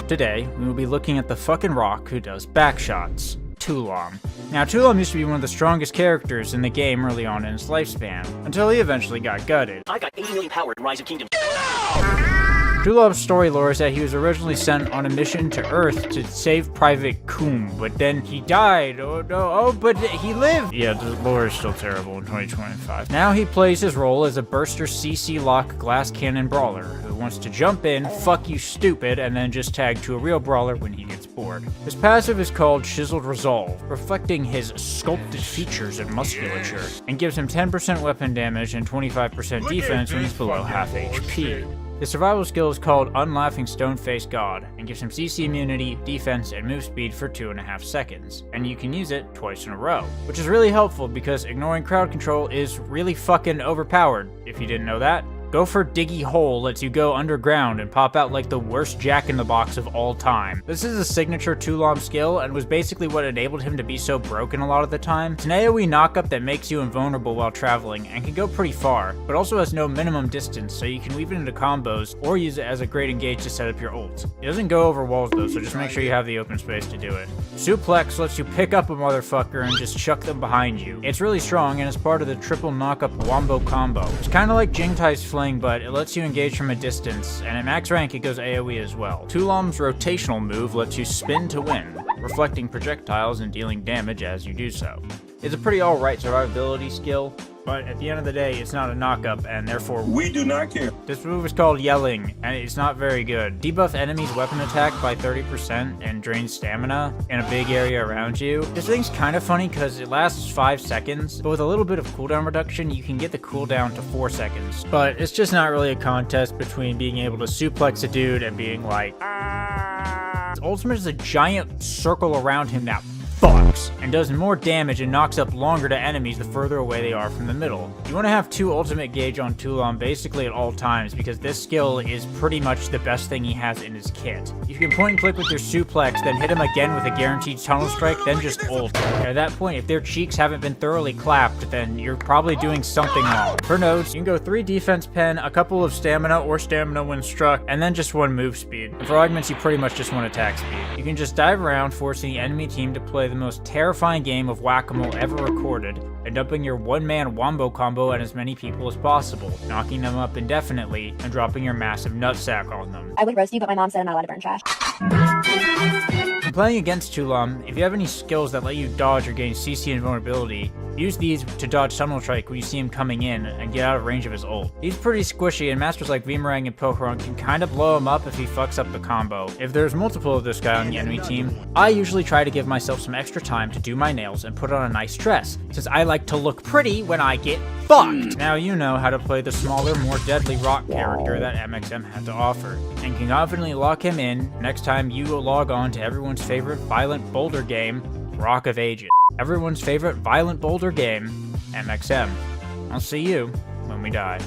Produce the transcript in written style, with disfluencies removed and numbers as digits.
Today, we will be looking at the fucking rock who does backshots, Tulam. Now, Tulam used to be one of the strongest characters in the game early on in his lifespan, until he eventually got gutted. I got 80 million power in Rise of Kingdoms. Tulam's story lore is that he was originally sent on a mission to Earth to save Private Coom, but then he died. Oh no, but he lived! Yeah, the lore is still terrible in 2025. Now he plays his role as a burster CC lock glass cannon brawler, who wants to jump in, fuck you stupid, and then just tag to a real brawler when he gets bored. His passive is called Chiseled Resolve, reflecting his sculpted features and musculature, and gives him 10% weapon damage and 25% defense when he's below half HP. The survival skill is called Unlaughing Stone-Faced God, and gives him CC immunity, defense, and move speed for 2.5 seconds, and you can use it twice in a row, which is really helpful because ignoring crowd control is really fucking overpowered, if you didn't know that. Go for Diggy Hole lets you go underground and pop out like the worst Jack-in-the-Box of all time. This is a signature Tulam skill and was basically what enabled him to be so broken a lot of the time. It's an AoE knockup that makes you invulnerable while traveling and can go pretty far, but also has no minimum distance, so you can weave it into combos or use it as a great engage to set up your ult. It doesn't go over walls though, so just make sure you have the open space to do it. Suplex lets you pick up a motherfucker and just chuck them behind you. It's really strong and is part of the triple knockup wombo combo. It's kinda like Jingtai's Fling, but it lets you engage from a distance, and at max rank it goes AoE as well. Tulam's rotational move lets you spin to win, reflecting projectiles and dealing damage as you do so. It's a pretty alright survivability skill, but at the end of the day, it's not a knockup, and therefore we do not care. This move is called Yelling, and it's not very good. Debuff enemies' weapon attack by 30% and drains stamina in a big area around you. This thing's kind of funny because it lasts 5 seconds, but with a little bit of cooldown reduction, you can get the cooldown to 4 seconds. But it's just not really a contest between being able to suplex a dude and being like, ah. His ultimate is a giant circle around him that fucks, and does more damage and knocks up longer to enemies the further away they are from the middle. You want to have 2 ultimate gauge on Tulam basically at all times because this skill is pretty much the best thing he has in his kit. You can point and click with your suplex, then hit him again with a guaranteed tunnel strike, then just ult. At that point, if their cheeks haven't been thoroughly clapped, then you're probably doing something wrong. For nodes, you can go 3 defense pen, a couple of stamina or stamina when struck, and then just 1 move speed. And for augments, you pretty much just want attack speed. You can just dive around, forcing the enemy team to play the most terrifying game of whack-a-mole ever recorded, and dumping your one-man wombo combo at as many people as possible, knocking them up indefinitely, and dropping your massive nutsack on them. I would roast you, but my mom said I'm not allowed to burn trash. When playing against Tulam, if you have any skills that let you dodge or gain CC invulnerability, use these to dodge tunnel strike when you see him coming in and get out of range of his ult. He's pretty squishy, and masters like Vimerang and Pokerong can kinda blow him up if he fucks up the combo. If there's multiple of this guy on the enemy team, I usually try to give myself some extra time to do my nails and put on a nice dress, since I like to look pretty when I get fucked. Now you know how to play the smaller, more deadly rock character that MXM had to offer, and can confidently lock him in next time you log on to everyone's favorite violent boulder game, Rock of Ages. Everyone's favorite violent boulder game, MXM. I'll see you when we die.